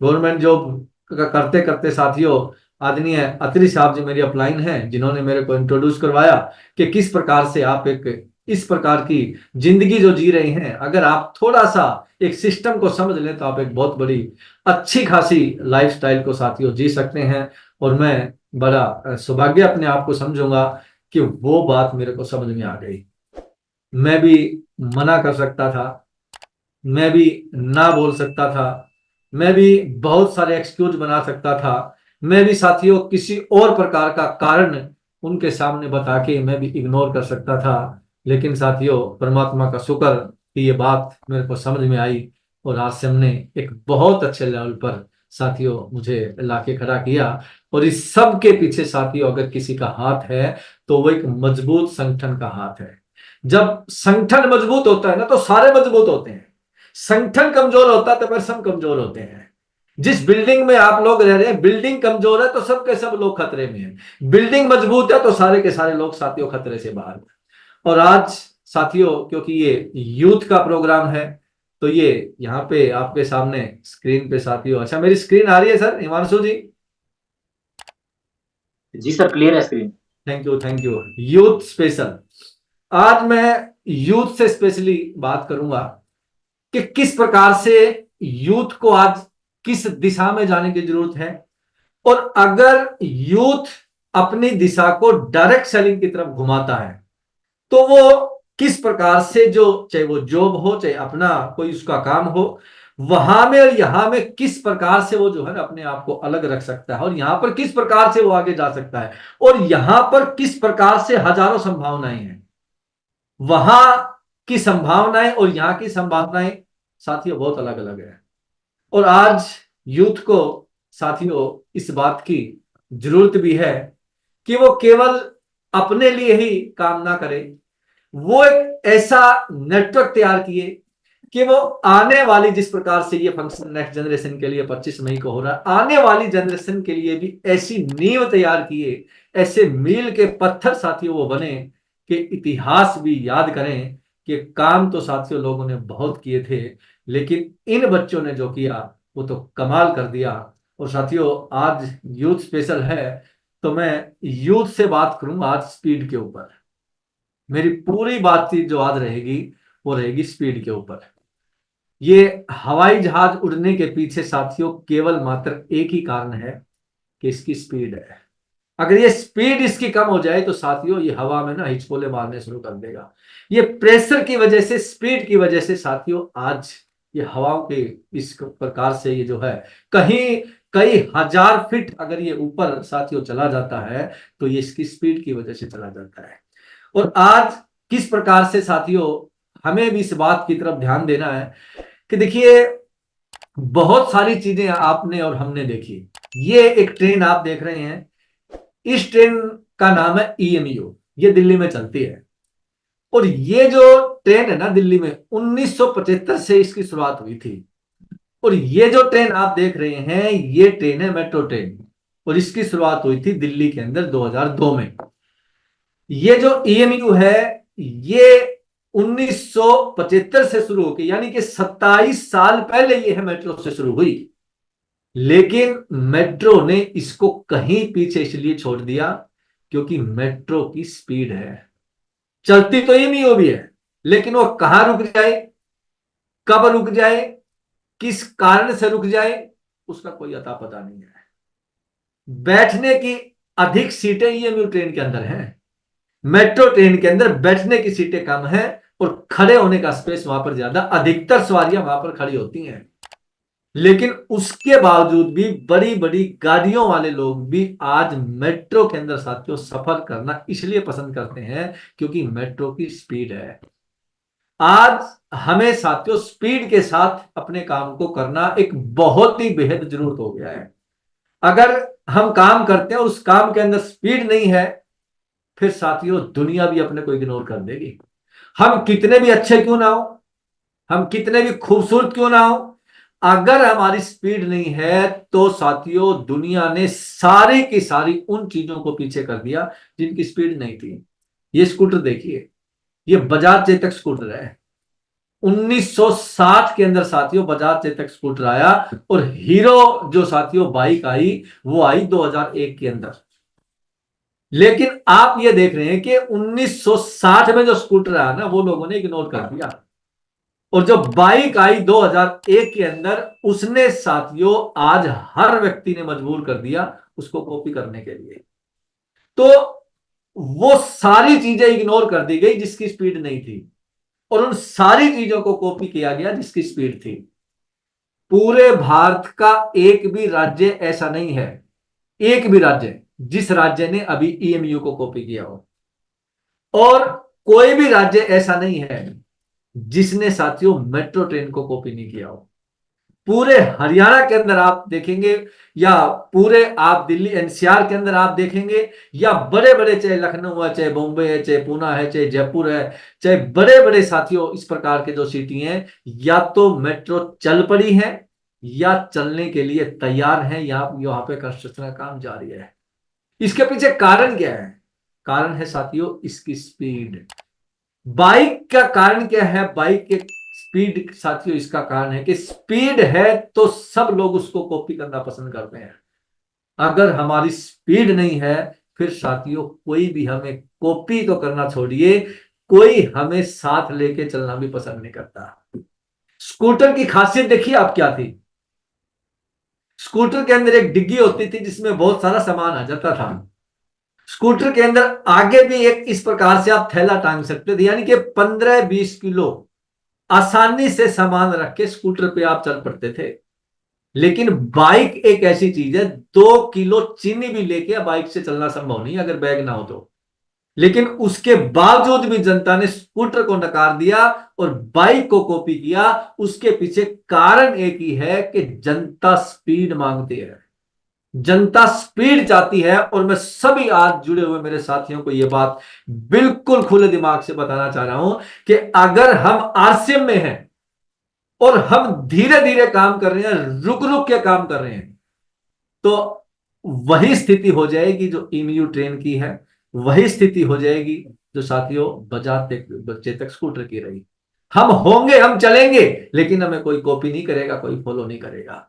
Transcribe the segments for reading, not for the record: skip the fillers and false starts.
Government job करते करते साथियों, आदरणीय अत्री साहब जी मेरी अपलाइन हैं, जिन्होंने मेरे को इंट्रोड्यूस करवाया कि किस प्रकार से आप एक इस प्रकार की जिंदगी जो जी रहे हैं, अगर आप थोड़ा सा एक सिस्टम को समझ लें तो आप एक बहुत बड़ी अच्छी खासी लाइफस्टाइल को साथियों जी सकते हैं। और मैं बड़ा सौभाग्य अपने आप को समझूंगा कि वो बात मेरे को समझ में आ गई। मैं भी मना कर सकता था, मैं भी ना बोल सकता था, मैं भी बहुत सारे एक्सक्यूज बना सकता था, मैं भी साथियों किसी और प्रकार का कारण उनके सामने बता के मैं भी इग्नोर कर सकता था। लेकिन साथियों परमात्मा का शुक्र कि ये बात मेरे को समझ में आई, और आज से हमने एक बहुत अच्छे लेवल पर साथियों मुझे लाके खड़ा किया। और इस सब के पीछे साथियों अगर किसी का हाथ है तो वो एक मजबूत संगठन का हाथ है। जब संगठन मजबूत होता है ना तो सारे मजबूत होते हैं। संगठन कमजोर होता है तो फिर सब कमजोर होते हैं। जिस बिल्डिंग में आप लोग रह रहे हैं, बिल्डिंग कमजोर है तो सब के सब लोग खतरे में हैं। बिल्डिंग मजबूत है तो सारे के सारे लोग साथियों खतरे से बाहर हैं। और आज साथियों क्योंकि ये यूथ का प्रोग्राम है तो ये यहाँ पे आपके सामने स्क्रीन पे साथियों, अच्छा मेरी स्क्रीन आ रही है सर हिमांशु जी? जी सर, क्लियर है screen. Thank you thank you. Youth special, आज मैं यूथ से स्पेशली बात करूंगा कि किस प्रकार से यूथ को आज किस दिशा में जाने की जरूरत है। और अगर यूथ अपनी दिशा को डायरेक्ट सेलिंग की तरफ घुमाता है तो वो किस प्रकार से, जो चाहे वो जॉब हो चाहे अपना कोई उसका काम हो, वहां में और यहां में किस प्रकार से वो जो है ना अपने आप को अलग रख सकता है, और यहां पर किस प्रकार से वो आगे जा सकता है, और यहां पर किस प्रकार से हजारों संभावनाएं हैं। वहां की संभावनाएं और यहां की संभावनाएं साथियों बहुत अलग अलग है। और आज यूथ को साथियों इस बात की जरूरत भी है कि वो केवल अपने लिए ही काम ना करे, वो एक ऐसा नेटवर्क तैयार किए कि वो आने वाली, जिस प्रकार से ये फंक्शन नेक्स्ट जनरेशन के लिए 25 मई को हो रहा है, आने वाली जनरेशन के लिए भी ऐसी नींव तैयार किए, ऐसे मील के पत्थर साथियों वो बने कि इतिहास भी याद करें कि काम तो साथियों लोगों ने बहुत किए थे, लेकिन इन बच्चों ने जो किया वो तो कमाल कर दिया। और साथियों आज यूथ स्पेशल है तो मैं यूथ से बात करूंगा आज स्पीड के ऊपर। मेरी पूरी बातचीत जो आज रहेगी वो रहेगी स्पीड के ऊपर। ये हवाई जहाज उड़ने के पीछे साथियों केवल मात्र एक ही कारण है कि इसकी स्पीड है। अगर ये स्पीड इसकी कम हो जाए तो साथियों ये हवा में ना हिचकोले मारने शुरू कर देगा। ये प्रेशर की वजह से, स्पीड की वजह से साथियों आज ये हवाओं के इस प्रकार से ये जो है कहीं कई हजार फीट अगर ये ऊपर साथियों चला जाता है तो ये इसकी स्पीड की वजह से चला जाता है। और आज किस प्रकार से साथियों हमें भी इस बात की तरफ ध्यान देना है कि देखिए बहुत सारी चीजें आपने और हमने देखी। ये एक ट्रेन आप देख रहे हैं, इस ट्रेन का नाम है ईएमयू, ये दिल्ली में चलती है। और ये जो ट्रेन है ना दिल्ली में 1975 से इसकी शुरुआत हुई थी। और ये जो ट्रेन आप देख रहे हैं ये ट्रेन है मेट्रो ट्रेन, और इसकी शुरुआत हुई थी दिल्ली के अंदर 2002 में। ये जो ईएमयू है ये 1975 से शुरू होकर यानी कि 27 साल पहले ये है मेट्रो से शुरू हुई। लेकिन मेट्रो ने इसको कहीं पीछे इसलिए छोड़ दिया क्योंकि मेट्रो की स्पीड है। चलती तो ईएमयू भी है लेकिन वो कहां रुक जाए, कब रुक जाए, किस कारण से रुक जाए, उसका कोई अता पता नहीं है। बैठने की अधिक सीटें ईएमयू ट्रेन के अंदर हैं, मेट्रो ट्रेन के अंदर बैठने की सीटें कम है और खड़े होने का स्पेस वहां पर ज्यादा, अधिकतर सवारियां वहां पर खड़ी होती हैं। लेकिन उसके बावजूद भी बड़ी बड़ी गाड़ियों वाले लोग भी आज मेट्रो के अंदर साथियों सफर करना इसलिए पसंद करते हैं क्योंकि मेट्रो की स्पीड है। आज हमें साथियों स्पीड के साथ अपने काम को करना एक बहुत ही बेहद जरूरत हो गया है। अगर हम काम करते हैं और उस काम के अंदर स्पीड नहीं है फिर साथियों दुनिया भी अपने को इग्नोर कर देगी। हम कितने भी अच्छे क्यों ना हो, हम कितने भी खूबसूरत क्यों ना हो, अगर हमारी स्पीड नहीं है तो साथियों दुनिया ने सारी की सारी उन चीजों को पीछे कर दिया जिनकी स्पीड नहीं थी। ये स्कूटर देखिए, ये बजाज चेतक स्कूटर है। 1960 के अंदर साथियों बजाज चेतक स्कूटर आया, और हीरो जो साथियों बाइक आई वो आई 2001 के अंदर। लेकिन आप ये देख रहे हैं कि 1960 में जो स्कूटर आया ना वो लोगों ने इग्नोर कर दिया, और जो बाइक आई 2001 के अंदर उसने साथियों आज हर व्यक्ति ने मजबूर कर दिया उसको कॉपी करने के लिए। तो वो सारी चीजें इग्नोर कर दी गई जिसकी स्पीड नहीं थी, और उन सारी चीजों को कॉपी किया गया जिसकी स्पीड थी। पूरे भारत का एक भी राज्य ऐसा नहीं है, एक भी राज्य जिस राज्य ने अभी ईएमयू को कॉपी किया हो, और कोई भी राज्य ऐसा नहीं है जिसने साथियों मेट्रो ट्रेन को कॉपी नहीं किया हो। पूरे हरियाणा के अंदर आप देखेंगे, या पूरे आप दिल्ली एनसीआर के अंदर आप देखेंगे, या बड़े बड़े चाहे लखनऊ है, चाहे बॉम्बे है, चाहे पूना है, चाहे जयपुर है, चाहे बड़े बड़े साथियों इस प्रकार के जो सिटी हैं, या तो मेट्रो चल पड़ी है या चलने के लिए तैयार है, या यहाँ पे कंस्ट्रक्शन का काम जारी है। इसके पीछे कारण क्या है? कारण है साथियों इसकी स्पीड। बाइक का कारण क्या है? बाइक के स्पीड साथियों इसका कारण है कि स्पीड है तो सब लोग उसको कॉपी करना पसंद करते हैं। अगर हमारी स्पीड नहीं है फिर साथियों कोई भी हमें कॉपी तो करना छोड़िए, कोई हमें साथ लेके चलना भी पसंद नहीं करता। स्कूटर की खासियत देखिए आप क्या थी। स्कूटर के अंदर एक डिग्गी होती थी जिसमें बहुत सारा सामान आ जाता था। स्कूटर के अंदर आगे भी एक इस प्रकार से आप थैला टांग सकते थे, यानी कि 15-20 किलो आसानी से सामान रख के स्कूटर पे आप चल पड़ते थे। लेकिन बाइक एक ऐसी चीज है, 2 किलो चीनी भी लेके बाइक से चलना संभव नहीं अगर बैग ना हो तो। लेकिन उसके बावजूद भी जनता ने स्कूटर को नकार दिया और बाइक को कॉपी किया। उसके पीछे कारण एक ही है कि जनता स्पीड मांगती है, जनता स्पीड चाहती है। और मैं सभी आज जुड़े हुए मेरे साथियों को यह बात बिल्कुल खुले दिमाग से बताना चाह रहा हूं कि अगर हम आरसीएम में हैं और हम धीरे धीरे काम कर रहे हैं, रुक रुक के काम कर रहे हैं, तो वही स्थिति हो जाएगी जो ईएमयू ट्रेन की है, वही स्थिति हो जाएगी जो साथियों बजाज चेतक स्कूटर की रही। हम होंगे, हम चलेंगे, लेकिन हमें कोई कॉपी नहीं करेगा, कोई फॉलो नहीं करेगा।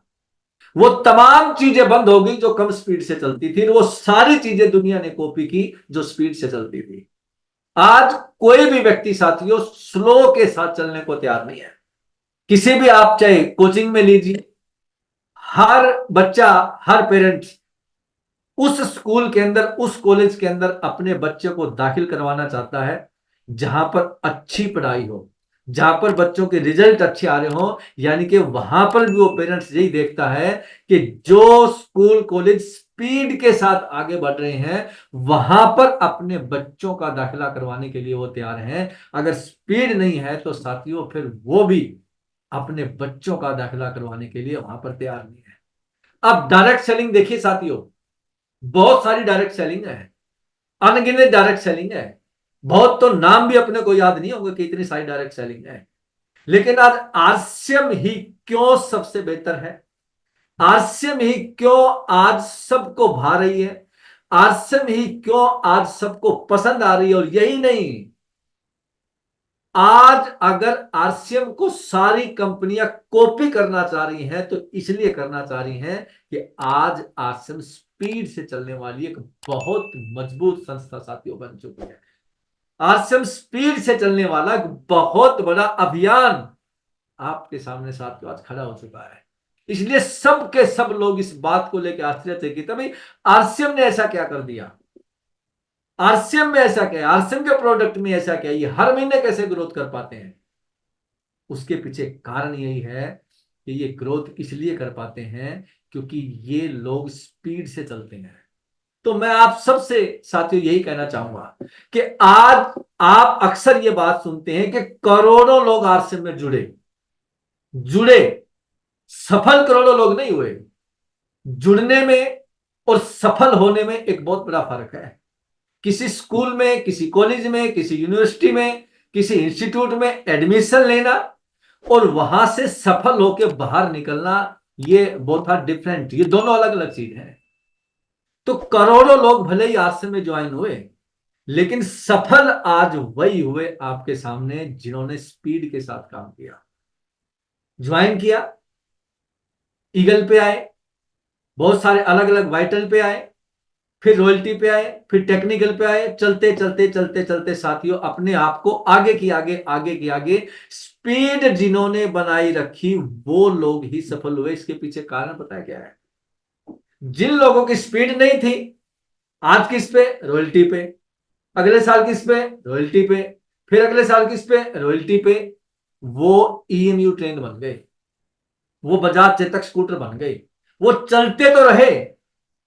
वो तमाम चीजें बंद हो गई जो कम स्पीड से चलती थी, वो सारी चीजें दुनिया ने कॉपी की जो स्पीड से चलती थी। आज कोई भी व्यक्ति साथियों स्लो के साथ चलने को तैयार नहीं है। किसी भी आप चाहे कोचिंग में लीजिए, हर बच्चा, हर पेरेंट्स उस स्कूल के अंदर, उस कॉलेज के अंदर अपने बच्चे को दाखिल करवाना चाहता है जहां पर अच्छी पढ़ाई हो, जहां पर बच्चों के रिजल्ट अच्छे आ रहे हो। यानी कि वहां पर भी वो पेरेंट्स यही देखता है कि जो स्कूल कॉलेज स्पीड के साथ आगे बढ़ रहे हैं वहां पर अपने बच्चों का दाखिला करवाने के लिए वो तैयार हैं। अगर स्पीड नहीं है तो साथियों फिर वो भी अपने बच्चों का दाखिला करवाने के लिए वहां पर तैयार नहीं है। अब डायरेक्ट सेलिंग देखिए साथियों, बहुत सारी डायरेक्ट सेलिंग है, अनगिनत डायरेक्ट सेलिंग है। बहुत तो नाम भी अपने को याद नहीं होंगे कि इतनी सारी डायरेक्ट सेलिंग है। लेकिन आज आरसीएम ही क्यों सबसे बेहतर है? आरसीएम ही क्यों आज सबको भा रही है? आरसीएम ही क्यों आज सबको पसंद आ रही है? और यही नहीं, आज अगर आरसीएम को सारी कंपनियां कॉपी करना चाह रही हैं तो इसलिए करना चाह रही हैं कि आज आरसीएम स्पीड से चलने वाली एक बहुत मजबूत संस्था साथियों बन चुकी है। आरसीएम स्पीड से चलने वाला एक बहुत बड़ा अभियान आपके सामने साथियों आज खड़ा हो चुका है। इसलिए सब के सब लोग इस बात को लेकर आश्चर्यचकित है, भाई आरसीएम ने ऐसा क्या कर दिया, आरसीएम में ऐसा क्या है, आरसीएम के प्रोडक्ट में ऐसा क्या है, ये हर महीने कैसे ग्रोथ कर पाते हैं? उसके पीछे कारण यही है कि ये ग्रोथ इसलिए कर पाते हैं क्योंकि ये लोग स्पीड से चलते हैं। तो मैं आप सबसे साथियों यही कहना चाहूंगा कि आज आप अक्सर ये बात सुनते हैं कि करोड़ों लोग आरसीएम में जुड़े, सफल करोड़ों लोग नहीं हुए। जुड़ने में और सफल होने में एक बहुत बड़ा फर्क है। किसी स्कूल में, किसी कॉलेज में, किसी यूनिवर्सिटी में, किसी इंस्टीट्यूट में एडमिशन लेना और वहां से सफल होकर बाहर निकलना, ये बहुत डिफरेंट, ये दोनों अलग अलग चीज है। तो करोड़ों लोग भले ही आरसीएम में ज्वाइन हुए, लेकिन सफल आज वही हुए आपके सामने जिन्होंने स्पीड के साथ काम किया, ज्वाइन किया, ईगल पे आए, बहुत सारे अलग अलग वाइटल पे आए, फिर रॉयल्टी पे आए, फिर टेक्निकल पे आए, चलते चलते चलते चलते साथियों अपने आप को आगे की आगे, आगे की आगे स्पीड जिन्होंने बनाई रखी वो लोग ही सफल हुए। इसके पीछे कारण पता है क्या है? जिन लोगों की स्पीड नहीं थी, आज किस पे? रॉयल्टी पे, अगले साल किस पे? रॉयल्टी पे, फिर अगले साल किस पे? रॉयल्टी पे। वो ईएमयू ट्रेन बन गए, वो बजाज चेतक स्कूटर बन गए, वो चलते तो रहे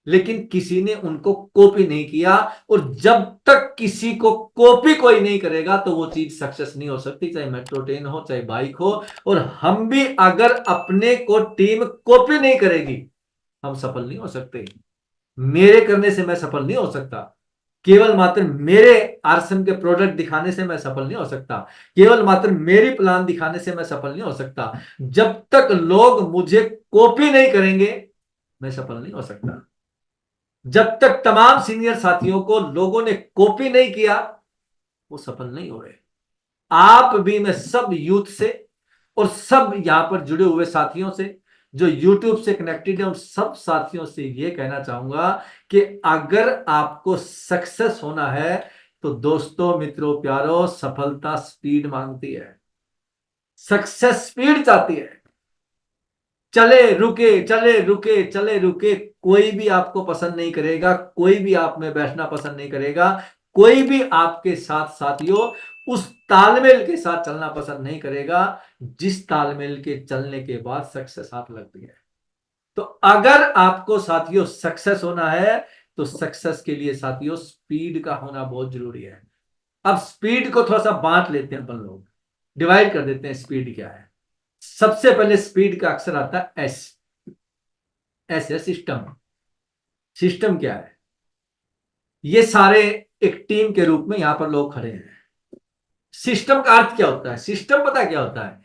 लेकिन किसी ने उनको कॉपी नहीं किया। और जब तक किसी को कॉपी कोई नहीं करेगा तो वो चीज सक्सेस नहीं हो सकती, चाहे मेट्रो ट्रेन हो, चाहे बाइक हो। और हम भी अगर अपने को टीम कॉपी नहीं करेगी, हम सफल नहीं हो सकते। मेरे करने से मैं सफल नहीं हो सकता, केवल मात्र मेरे आरसीएम के प्रोडक्ट दिखाने से मैं सफल नहीं हो सकता, केवल मात्र मेरी प्लान दिखाने से मैं सफल नहीं हो सकता। जब तक लोग मुझे कॉपी नहीं करेंगे मैं सफल नहीं हो सकता। जब तक तमाम सीनियर साथियों को लोगों ने कॉपी नहीं किया वो सफल नहीं हो रहे। आप भी, मैं सब यूथ से और सब यहां पर जुड़े हुए साथियों से जो यूट्यूब से कनेक्टेड है उन सब साथियों से यह कहना चाहूंगा कि अगर आपको सक्सेस होना है तो दोस्तों, मित्रों, प्यारों, सफलता स्पीड मांगती है, सक्सेस स्पीड चाहती है। चले रुके, चले रुके, चले रुके, कोई भी आपको पसंद नहीं करेगा, कोई भी आप में बैठना पसंद नहीं करेगा, कोई भी आपके साथ साथियों उस तालमेल के साथ चलना पसंद नहीं करेगा जिस तालमेल के चलने के बाद सक्सेस हाथ लगती है। तो अगर आपको साथियों सक्सेस होना है तो सक्सेस के लिए साथियों स्पीड का होना बहुत जरूरी है। अब स्पीड को थोड़ा सा बांट लेते हैं अपन लोग, डिवाइड कर देते हैं स्पीड क्या है। सबसे पहले स्पीड का अक्षर आता है एस। एस है सिस्टम। सिस्टम क्या है? ये सारे एक टीम के रूप में यहां पर लोग खड़े हैं। सिस्टम का अर्थ क्या होता है? सिस्टम पता क्या होता है?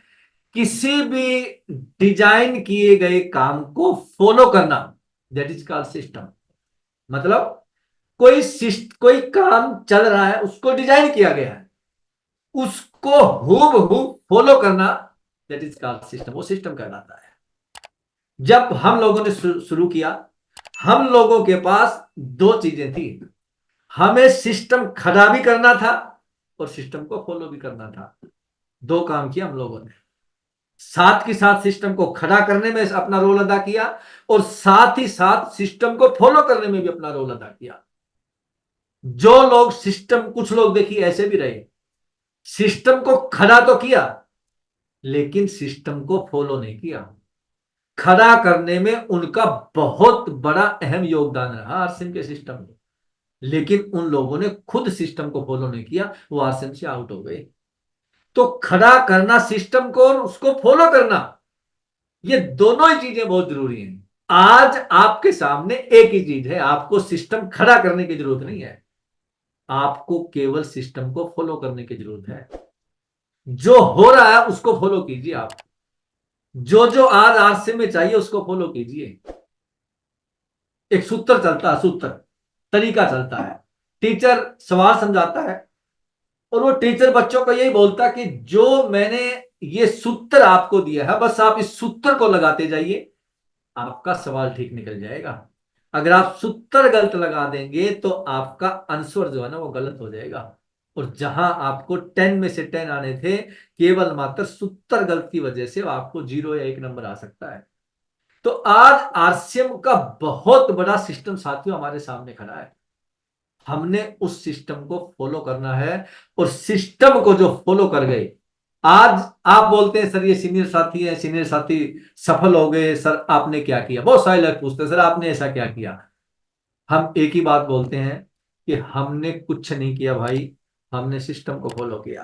किसी भी डिजाइन किए गए काम को फॉलो करना, दैट इज कॉल्ड सिस्टम। मतलब कोई काम चल रहा है, उसको डिजाइन किया गया है, उसको हूबहू फॉलो करना, दैट इज कॉल्ड सिस्टम। वो सिस्टम कहलाता है। जब हम लोगों ने शुरू किया, हम लोगों के पास दो चीजें थी। हमें सिस्टम खड़ा भी करना था और सिस्टम को फॉलो भी करना था। दो काम किया हम लोगों ने, साथ के साथ सिस्टम को खड़ा करने में अपना रोल अदा किया और साथ ही साथ सिस्टम को फॉलो करने में भी अपना रोल अदा किया। जो लोग सिस्टम, कुछ लोग देखिए ऐसे भी रहे, सिस्टम को खड़ा तो किया लेकिन सिस्टम को फॉलो नहीं किया। खड़ा करने में उनका बहुत बड़ा अहम योगदान रहा आरसीएम के सिस्टम में, लेकिन उन लोगों ने खुद सिस्टम को फॉलो नहीं किया, वो आरसीएम से आउट हो गए। तो खड़ा करना सिस्टम को और उसको फॉलो करना, ये दोनों ही चीजें बहुत जरूरी हैं। आज आपके सामने एक ही चीज है, आपको सिस्टम खड़ा करने की जरूरत नहीं है, आपको केवल सिस्टम को फॉलो करने की जरूरत है। जो हो रहा है उसको फॉलो कीजिए। आप जो जो आज आरसीएम में चाहिए उसको फॉलो कीजिए। एक सूत्र चलता है, सूत्र, तरीका चलता है। टीचर सवाल समझाता है और वो टीचर बच्चों को यही बोलता कि जो मैंने ये सूत्र आपको दिया है बस आप इस सूत्र को लगाते जाइए, आपका सवाल ठीक निकल जाएगा। अगर आप सूत्र गलत लगा देंगे तो आपका आंसर जो है ना वो गलत हो जाएगा। और जहां आपको 10 में से 10 आने थे, केवल मात्र सूत्र गलत की वजह से आपको 0 या 1 नंबर आ सकता है। तो आज आरसीएम का बहुत बड़ा सिस्टम साथियों हमारे सामने खड़ा है। हमने उस सिस्टम को फॉलो करना है और सिस्टम को जो फॉलो कर गए, आज आप बोलते हैं सर ये सीनियर साथी है, सीनियर साथी सफल हो गए, सर आपने क्या किया? बहुत सारे लोग पूछते हैं सर आपने ऐसा क्या किया। हम एक ही बात बोलते हैं कि हमने कुछ नहीं किया भाई, हमने सिस्टम को फॉलो किया।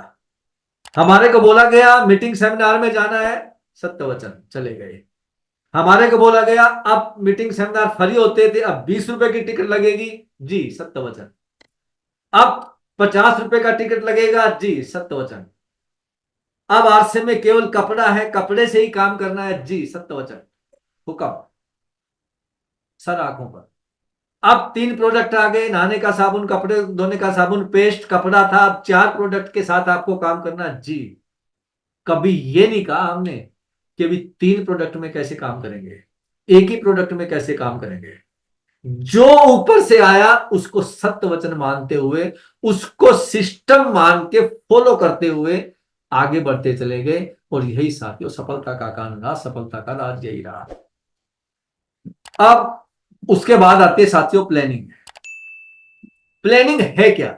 हमारे को बोला गया मीटिंग सेमिनार में जाना है, सत्य वचन चले गए। हमारे को बोला गया अब मीटिंग सेमिनार फ्री होते थे, अब 20 रुपए की टिकट लगेगी, जी सत्य वचन। अब 50 रुपए का टिकट लगेगा, जी सत्य वचन। अब आरसीएम में केवल कपड़ा है, कपड़े से ही काम करना है, जी सत्य वचन। हुक्म सर आंखों पर। अब 3 प्रोडक्ट आ गए, नहाने का साबुन, कपड़े धोने का साबुन, पेस्ट, कपड़ा था। अब 4 प्रोडक्ट के साथ आपको काम करना जी। कभी ये नहीं कहा हमने कि अभी 3 प्रोडक्ट में कैसे काम करेंगे, एक ही प्रोडक्ट में कैसे काम करेंगे। जो ऊपर से आया उसको सत्य वचन मानते हुए, उसको सिस्टम मान के फॉलो करते हुए आगे बढ़ते चले गए। और यही साथियों सफलता का कारण रहा, सफलता का राज यही रहा। अब उसके बाद आती है साथियों प्लानिंग। प्लानिंग है क्या?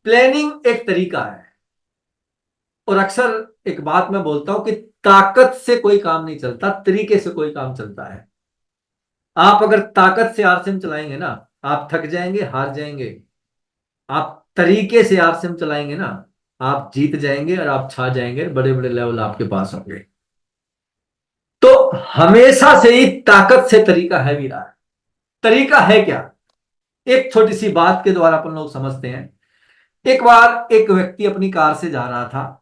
प्लानिंग एक तरीका है। और अक्सर एक बात मैं बोलता हूं कि ताकत से कोई काम नहीं चलता, तरीके से कोई काम चलता है। आप अगर ताकत से आरसीएम चलाएंगे ना, आप थक जाएंगे, हार जाएंगे। आप तरीके से आरसीएम चलाएंगे ना, आप जीत जाएंगे और आप छा जाएंगे, बड़े बड़े लेवल आपके पास होंगे। तो हमेशा से ही ताकत से तरीका है भी रहा है। तरीका है क्या? एक छोटी सी बात के द्वारा अपन लोग समझते हैं। एक बार एक व्यक्ति अपनी कार से जा रहा था।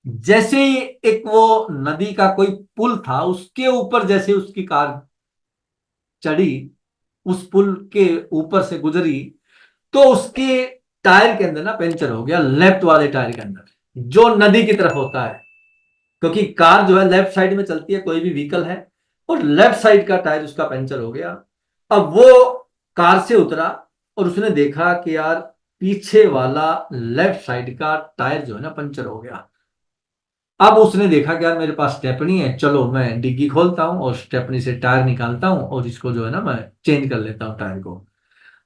जैसे ही एक वो नदी का कोई पुल था, उसके ऊपर जैसे उसकी कार चढ़ी, उस पुल के ऊपर से गुजरी, तो उसके टायर के अंदर ना पंचर हो गया, लेफ्ट वाले टायर के अंदर, जो नदी की तरफ होता है। क्योंकि कार जो है लेफ्ट साइड में चलती है, कोई भी व्हीकल है, और लेफ्ट साइड का टायर उसका पंचर हो गया। अब वो कार से उतरा और उसने देखा कि यार पीछे वाला लेफ्ट साइड का टायर जो है ना पंचर हो गया। अब उसने देखा कि यार मेरे पास स्टेपनी है, चलो मैं डिग्गी खोलता हूं और स्टेपनी से टायर निकालता हूं और इसको जो है ना मैं चेंज कर लेता हूं टायर को।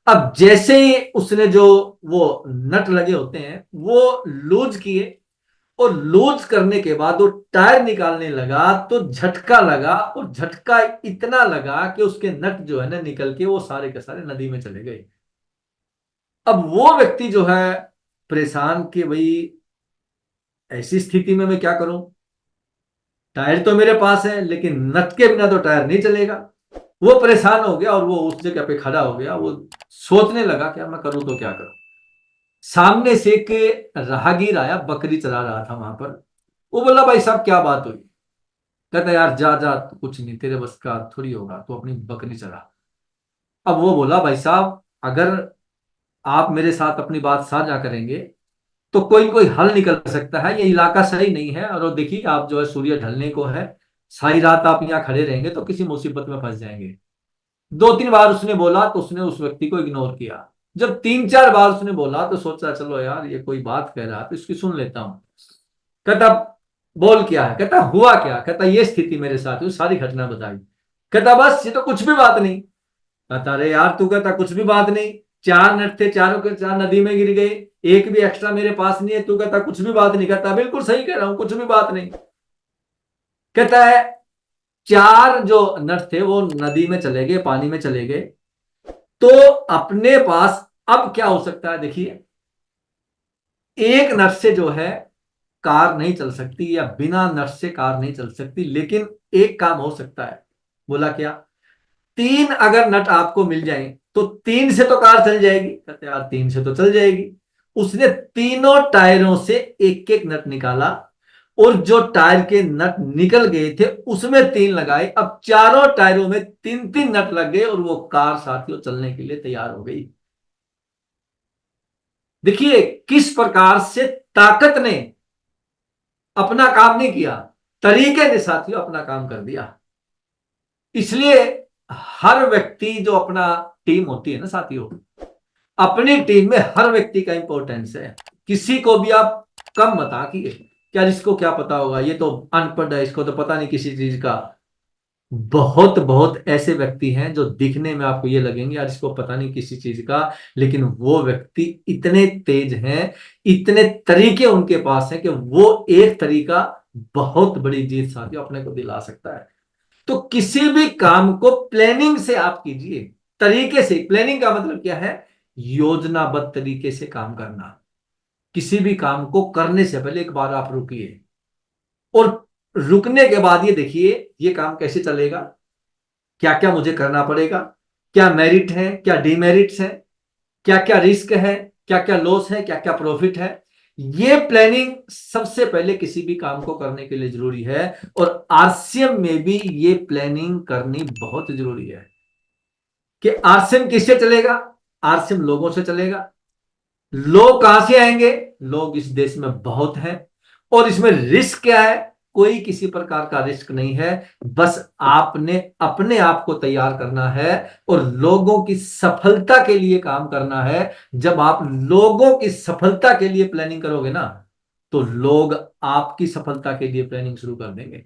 अब जैसे ही उसने जो वो नट लगे होते हैं वो लूज किए, और लूज करने के बाद वो टायर निकालने लगा तो झटका लगा, और झटका इतना लगा कि उसके नट जो है ना निकल के वो सारे के सारे नदी में चले गए। अब वो व्यक्ति जो है परेशान कि भाई ऐसी स्थिति में मैं क्या करूं, टायर तो मेरे पास है लेकिन नट के बिना तो टायर नहीं चलेगा। वो परेशान हो गया और वो उस जगह पे खड़ा हो गया। वो सोचने लगा क्या मैं करूं तो क्या करूं। सामने से एक राहगीर आया, बकरी चला रहा था वहां पर। वो बोला भाई साहब क्या बात हुई? कहता यार जा जा, तो कुछ नहीं, तेरे बस का थोड़ी होगा, तो अपनी बकरी चला। अब वो बोला भाई साहब अगर आप मेरे साथ अपनी बात साझा करेंगे तो कोई कोई हल निकल सकता है। ये इलाका सही नहीं है, और देखिए आप जो है सूर्य ढलने को है, सारी रात आप यहाँ खड़े रहेंगे तो किसी मुसीबत में फंस जाएंगे। 2-3 बार उसने बोला तो उसने उस व्यक्ति को इग्नोर किया। जब 3-4 बार उसने बोला तो सोचा चलो यार ये कोई बात कह रहा है तो इसकी सुन लेता हूं। कहता बोल क्या है? कहता हुआ क्या? कहता ये स्थिति मेरे साथ हुई, सारी घटना बताई। कहता बस ये तो कुछ भी बात नहीं। कहता अरे यार तू, कहता कुछ भी बात नहीं, 4 नट थे, चारों के 4 नदी में गिर गए, एक भी एक्स्ट्रा मेरे पास नहीं है, तू कहता कुछ भी बात नहीं। कहता बिल्कुल सही कह रहा हूं, कुछ भी बात नहीं। कहता है 4 जो नट थे वो नदी में चले गए, पानी में चले गए, तो अपने पास अब क्या हो सकता है? देखिए एक नट से जो है कार नहीं चल सकती, या बिना नट से कार नहीं चल सकती, लेकिन एक काम हो सकता है। बोला क्या? 3 अगर नट आपको मिल जाए तो 3 से तो कार चल जाएगी। कहते यार 3 से तो चल जाएगी। उसने तीनों टायरों से एक एक नट निकाला, और जो टायर के नट निकल गए थे उसमें 3 लगाए। अब चारों टायरों में 3-3 नट लग गए और वो कार साथियों चलने के लिए तैयार हो गई। देखिए किस प्रकार से ताकत ने अपना काम नहीं किया, तरीके ने साथियों अपना काम कर दिया। इसलिए हर व्यक्ति जो अपना टीम होती है ना साथियों, अपनी टीम में हर व्यक्ति का इंपॉर्टेंस है। किसी को भी आप कम मत आंकिए, क्या जिसको क्या पता होगा, ये तो अनपढ़ है, इसको तो पता नहीं किसी चीज का। बहुत बहुत ऐसे व्यक्ति हैं जो दिखने में आपको ये लगेंगे यार इसको पता नहीं किसी चीज का, लेकिन वो व्यक्ति इतने तेज हैं, इतने तरीके उनके पास हैं कि वो एक तरीका बहुत बड़ी जीत साथियों अपने को दिला सकता है। तो किसी भी काम को प्लानिंग से आप कीजिए, तरीके से। प्लानिंग का मतलब क्या है? योजनाबद्ध तरीके से काम करना। किसी भी काम को करने से पहले एक बार आप रुकिए, और रुकने के बाद ये देखिए ये काम कैसे चलेगा, क्या क्या मुझे करना पड़ेगा, क्या मेरिट है, क्या डिमेरिट्स है, क्या क्या रिस्क है, क्या क्या लॉस है, क्या क्या प्रॉफिट है। ये प्लानिंग सबसे पहले किसी भी काम को करने के लिए जरूरी है, और आरसीएम में भी ये प्लानिंग करनी बहुत जरूरी है। कि आरसीएम किससे चलेगा? आरसीएम लोगों से चलेगा। लोग कहां से आएंगे? लोग इस देश में बहुत हैं। और इसमें रिस्क क्या है? कोई किसी प्रकार का रिस्क नहीं है। बस आपने अपने आप को तैयार करना है और लोगों की सफलता के लिए काम करना है। जब आप लोगों की सफलता के लिए प्लानिंग करोगे ना, तो लोग आपकी सफलता के लिए प्लानिंग शुरू कर देंगे।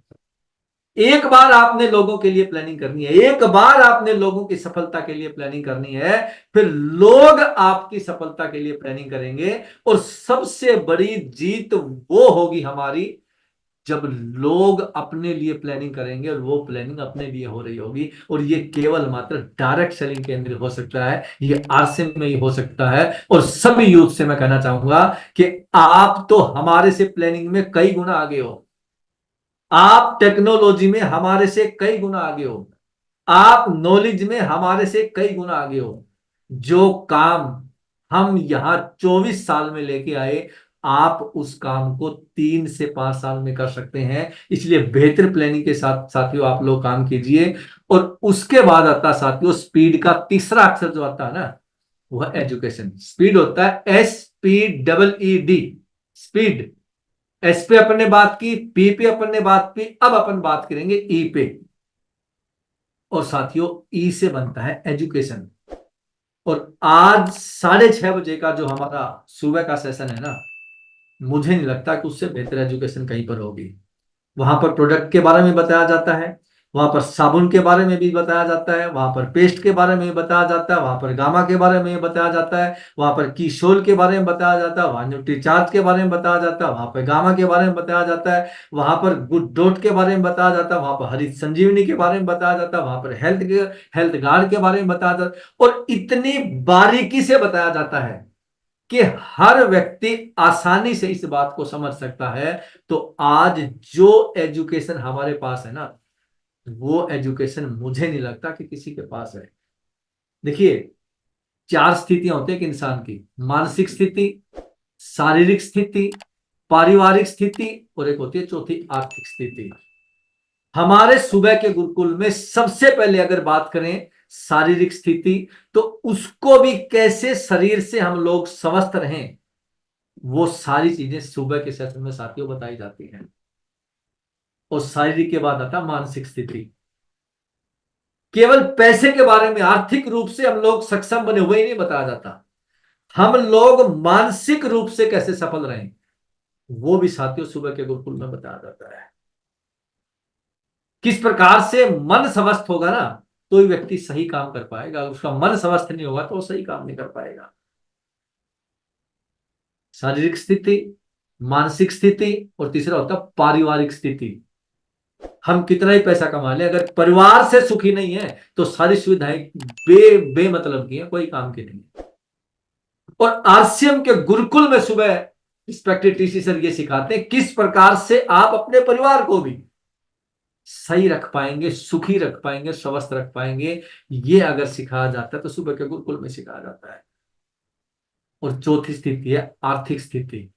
एक बार आपने लोगों के लिए प्लानिंग करनी है, एक बार आपने लोगों की सफलता के लिए प्लानिंग करनी है, फिर लोग आपकी सफलता के लिए प्लानिंग करेंगे। और सबसे बड़ी जीत वो होगी हमारी, जब लोग अपने लिए प्लानिंग करेंगे और वो प्लानिंग अपने लिए हो रही होगी। और ये केवल मात्र डायरेक्ट सेलिंग के अंदर हो सकता है, ये आरसीएम में ही हो सकता है। और सभी यूथ से मैं कहना चाहूंगा कि आप तो हमारे से प्लानिंग में कई गुना आगे हो, आप टेक्नोलॉजी में हमारे से कई गुना आगे हो, आप नॉलेज में हमारे से कई गुना आगे हो। जो काम हम यहां 24 साल में लेके आए, आप उस काम को 3 से 5 साल में कर सकते हैं। इसलिए बेहतर प्लानिंग के साथ साथियों आप लोग काम कीजिए। और उसके बाद आता साथियों स्पीड का तीसरा अक्षर जो आता है ना, वह एजुकेशन। स्पीड होता है SPEED, स्पीड। एस पे अपन ने बात की, पी पे अपन ने बात की, अब अपन बात करेंगे ई पे। और साथियों ई से बनता है एजुकेशन। और आज 6:30 बजे का जो हमारा सुबह का सेशन है ना, मुझे नहीं लगता कि उससे बेहतर एजुकेशन कहीं पर होगी। वहां पर प्रोडक्ट के बारे में बताया जाता है, वहां पर साबुन के बारे में भी बताया जाता है, वहां पर पेस्ट के बारे में बताया जाता है, वहां पर गामा के बारे में बताया जाता है, वहां पर कीशोल के बारे में बताया जाता है, वहां न्यूट्रीचार्ज के बारे में बताया जाता है, वहां पर गामा के बारे में बताया जाता है, वहां पर गुड डॉट के बारे में बताया जाता है, वहां पर हरित संजीवनी के बारे में बताया जाता है, वहां पर हेल्थ गार्ड के बारे में बताया जाता है। और इतनी बारीकी से बताया जाता है कि हर व्यक्ति आसानी से इस बात को समझ सकता है। तो आज जो एजुकेशन हमारे पास है ना, वो एजुकेशन मुझे नहीं लगता कि किसी के पास है। देखिए, 4 स्थितियां होती है कि इंसान की: मानसिक स्थिति, शारीरिक स्थिति, पारिवारिक स्थिति, और एक होती है चौथी आर्थिक स्थिति। हमारे सुबह के गुरुकुल में सबसे पहले अगर बात करें शारीरिक स्थिति, तो उसको भी कैसे शरीर से हम लोग स्वस्थ रहें, वो सारी चीजें सुबह के सेशन में साथियों बताई जाती हैं। और शारीरिक के बाद आता मानसिक स्थिति। केवल पैसे के बारे में, आर्थिक रूप से हम लोग सक्षम बने हुए ही नहीं बताया जाता, हम लोग मानसिक रूप से कैसे सफल रहें, वो भी साथियों सुबह के गुरुकुल में बताया जाता है। किस प्रकार से मन स्वस्थ होगा ना, तो ही व्यक्ति सही काम कर पाएगा। उसका मन स्वस्थ नहीं होगा तो वो सही काम नहीं कर पाएगा। शारीरिक स्थिति, मानसिक स्थिति, और तीसरा होता है पारिवारिक स्थिति। हम कितना ही पैसा कमा लें, अगर परिवार से सुखी नहीं है तो सारी सुविधाएं बेमतलब की है, कोई काम की नहीं। और आरसीएम के गुरुकुल में सुबह रिस्पेक्टेड टीसी सर ये सिखाते हैं किस प्रकार से आप अपने परिवार को भी सही रख पाएंगे, सुखी रख पाएंगे, स्वस्थ रख पाएंगे। ये अगर सिखाया जाता है तो सुबह के गुरुकुल में सिखाया जाता है। और चौथी स्थिति है आर्थिक स्थिति।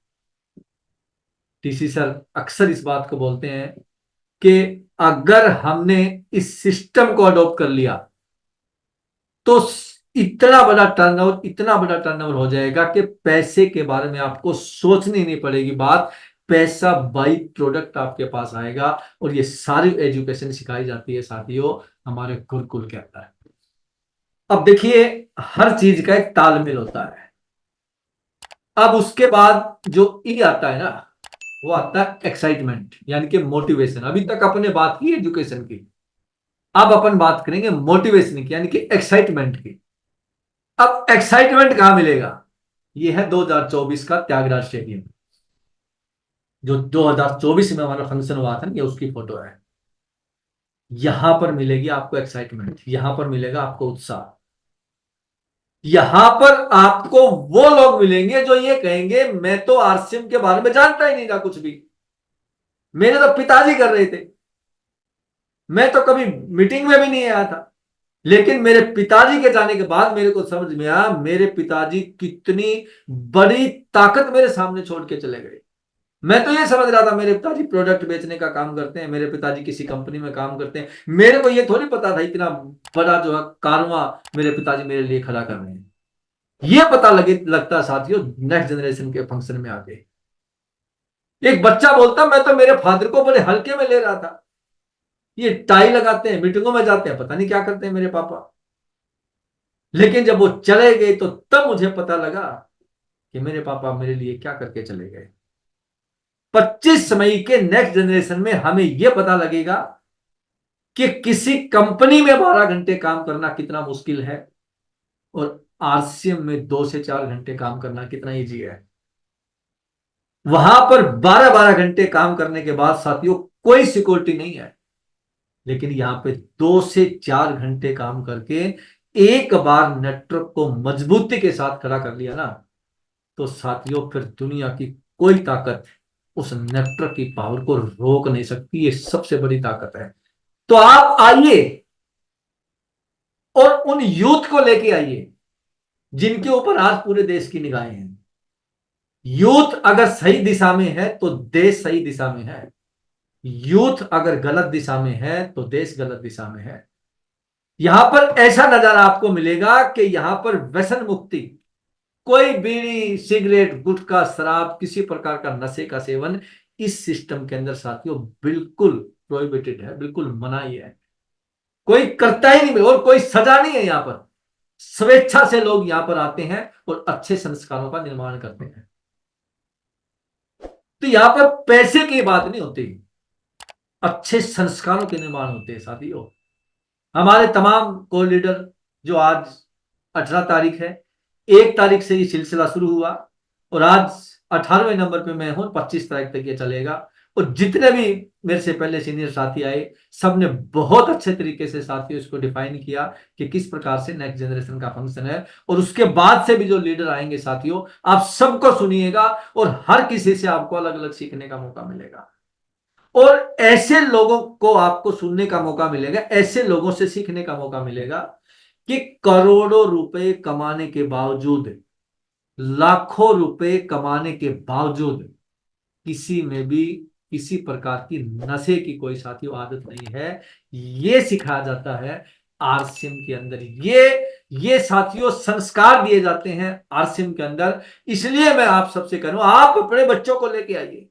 टीसी सर अक्सर इस बात को बोलते हैं कि अगर हमने इस सिस्टम को अडॉप्ट कर लिया तो इतना बड़ा टर्नओवर हो जाएगा कि पैसे के बारे में आपको सोचनी नहीं पड़ेगी बात। पैसा बाई प्रोडक्ट आपके पास आएगा। और ये सारी एजुकेशन सिखाई जाती है साथियों हमारे गुरुकुल के अंदर। अब देखिए, हर चीज का एक तालमेल होता है। अब उसके बाद जो ई आता है ना, वो आता है एक्साइटमेंट, यानी कि मोटिवेशन। अभी तक अपने बात की एजुकेशन की, अब अपन बात करेंगे मोटिवेशन की, यानी कि एक्साइटमेंट की। अब एक्साइटमेंट कहां मिलेगा? यह है 2024 का त्यागराज स्टेडियम, जो 2024 में हमारा फंक्शन हुआ था, ये उसकी फोटो है। यहां पर मिलेगी आपको एक्साइटमेंट, यहां पर मिलेगा आपको उत्साह। यहां पर आपको वो लोग मिलेंगे जो ये कहेंगे मैं तो आरसीएम के बारे में जानता ही नहीं था कुछ भी, मेरे तो पिताजी कर रहे थे, मैं तो कभी मीटिंग में भी नहीं आया था, लेकिन मेरे पिताजी के जाने के बाद मेरे को समझ में आया मेरे पिताजी कितनी बड़ी ताकत मेरे सामने छोड़ के चले गए। मैं तो ये समझ रहा था मेरे पिताजी प्रोडक्ट बेचने का काम करते हैं, मेरे पिताजी किसी कंपनी में काम करते हैं, मेरे को ये थोड़ी पता था इतना बड़ा जो है कारवां मेरे पिताजी मेरे लिए खड़ा कर रहे हैं। ये पता लगता साथियों नेक्स्ट जनरेशन के फंक्शन में आके। एक बच्चा बोलता मैं तो मेरे फादर को बड़े हल्के में ले रहा था, ये टाई लगाते हैं, मीटिंगों में जाते हैं, पता नहीं क्या करते हैं मेरे पापा। लेकिन जब वो चले गए तो तब मुझे पता लगा कि मेरे पापा मेरे लिए क्या करके चले गए। 25 मई के नेक्स्ट जनरेशन में हमें यह पता लगेगा कि किसी कंपनी में 12 घंटे काम करना कितना मुश्किल है और आरसीएम में 2 से 4 घंटे काम करना कितना ईजी है। वहां पर 12 12 घंटे काम करने के बाद साथियों कोई सिक्योरिटी नहीं है, लेकिन यहां पे 2 से 4 घंटे काम करके एक बार नेटवर्क को मजबूती के साथ खड़ा कर लिया ना, तो साथियों फिर दुनिया की कोई ताकत उस नेटवर्क की पावर को रोक नहीं सकती। ये सबसे बड़ी ताकत है। तो आप आइए और उन यूथ को लेके आइए जिनके ऊपर आज पूरे देश की निगाहें हैं। यूथ अगर सही दिशा में है तो देश सही दिशा में है, यूथ अगर गलत दिशा में है तो देश गलत दिशा में है। यहां पर ऐसा नजारा आपको मिलेगा कि यहां पर व्यसन मुक्ति, कोई बीड़ी सिगरेट गुटखा शराब किसी प्रकार का नशे का सेवन इस सिस्टम के अंदर साथियों बिल्कुल प्रोहिबिटेड है, बिल्कुल मनाही है। कोई करता ही नहीं और कोई सजा नहीं है। यहां पर स्वेच्छा से लोग यहां पर आते हैं और अच्छे संस्कारों का निर्माण करते हैं। तो यहां पर पैसे की बात नहीं होती, अच्छे संस्कारों के निर्माण होते हैं साथियों। हमारे तमाम को लीडर जो आज 18 तारीख है, 1 तारीख से ये सिलसिला शुरू हुआ और आज 18वें नंबर पे मैं हूं, 25 तारीख तक ये चलेगा। और जितने भी मेरे से पहले सीनियर साथी आए सबने बहुत अच्छे तरीके से साथियों इसको डिफाइन किया कि किस प्रकार से नेक्स्ट जनरेशन का फंक्शन है। और उसके बाद से भी जो लीडर आएंगे साथियों आप सबको सुनिएगा और हर किसी से आपको अलग अलग सीखने का मौका मिलेगा। और ऐसे लोगों को आपको सुनने का मौका मिलेगा, ऐसे लोगों से सीखने का मौका मिलेगा कि करोड़ों रुपए कमाने के बावजूद, लाखों रुपए कमाने के बावजूद किसी में भी किसी प्रकार की नशे की कोई साथियों आदत नहीं है। ये सिखाया जाता है आरसीएम के अंदर। ये साथियों संस्कार दिए जाते हैं आरसीएम के अंदर। इसलिए मैं आप सबसे कह रहा हूं आप अपने बच्चों को लेके आइए।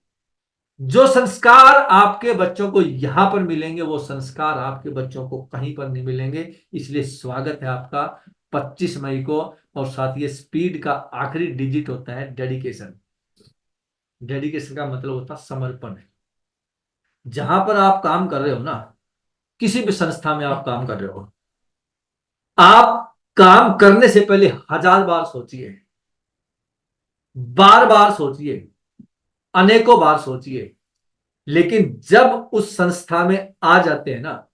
जो संस्कार आपके बच्चों को यहां पर मिलेंगे वो संस्कार आपके बच्चों को कहीं पर नहीं मिलेंगे। इसलिए स्वागत है आपका 25 मई को। और साथ ये स्पीड का आखिरी डिजिट होता है डेडिकेशन। डेडिकेशन का मतलब होता है समर्पण। जहां पर आप काम कर रहे हो ना, किसी भी संस्था में आप काम कर रहे हो, आप काम करने से पहले 1000 बार सोचिए, बार बार सोचिए, अनेकों बार सोचिए। लेकिन जब उस संस्था में आ जाते हैं ना,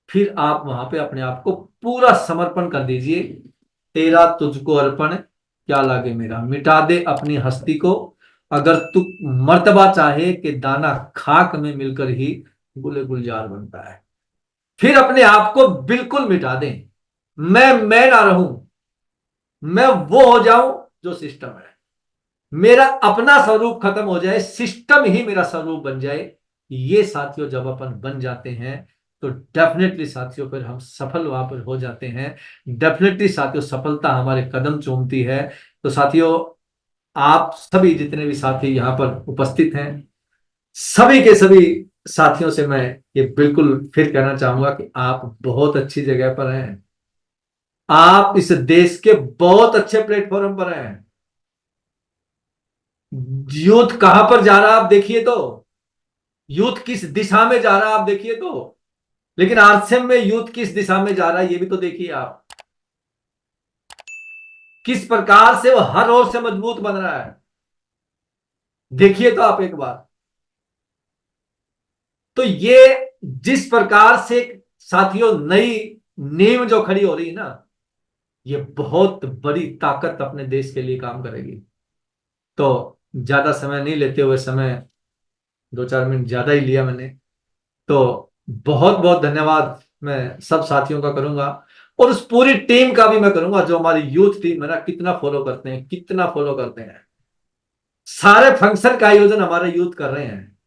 फिर आप वहां पे अपने आप को पूरा समर्पण कर दीजिए। तेरा तुझको अर्पण क्या लागे मेरा, मिटा दे अपनी हस्ती को, अगर तू मर्तबा चाहे कि दाना खाक में मिलकर ही गुले गुलजार बनता है। फिर अपने आप को बिल्कुल मिटा दें। मैं ना रहूं, मैं वो हो जाऊं जो सिस्टम है। मेरा अपना स्वरूप खत्म हो जाए, सिस्टम ही मेरा स्वरूप बन जाए। ये साथियों जब अपन बन जाते हैं तो डेफिनेटली साथियों फिर हम सफल वहां पर हो जाते हैं। डेफिनेटली साथियों सफलता हमारे कदम चूमती है। तो साथियों आप सभी जितने भी साथी यहां पर उपस्थित हैं, सभी के सभी साथियों से मैं ये बिल्कुल फिर कहना चाहूंगा कि आप बहुत अच्छी जगह पर हैं। आप इस देश के बहुत अच्छे प्लेटफॉर्म पर हैं। यूथ कहां पर जा रहा है आप देखिए तो, यूथ किस दिशा में जा रहा है आप देखिए तो। लेकिन आरसीएम में यूथ किस दिशा में जा रहा है ये भी तो देखिए आप। किस प्रकार से वो हर ओर से मजबूत बन रहा है, देखिए तो आप एक बार। तो ये जिस प्रकार से साथियों नई नींव जो खड़ी हो रही है ना, ये बहुत बड़ी ताकत अपने देश के लिए काम करेगी। तो ज्यादा समय नहीं लेते हुए, समय 2 4 मिनट ज्यादा ही लिया मैंने, तो बहुत बहुत धन्यवाद मैं सब साथियों का करूंगा और उस पूरी टीम का भी मैं करूंगा जो हमारी यूथ टीम है ना, कितना फॉलो करते हैं, कितना फॉलो करते हैं। सारे फंक्शन का आयोजन हमारे यूथ कर रहे हैं।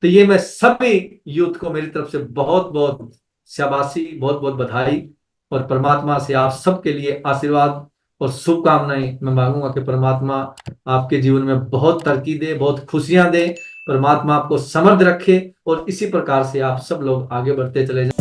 तो ये मैं सभी यूथ को मेरी तरफ से बहुत बहुत शाबाशी, बहुत बहुत बधाई, और परमात्मा से आप सबके लिए आशीर्वाद और शुभकामनाएं मैं मांगूंगा कि परमात्मा आपके जीवन में बहुत तरक्की दे, बहुत खुशियां दे, परमात्मा आपको समृद्ध रखे, और इसी प्रकार से आप सब लोग आगे बढ़ते चले जाएं।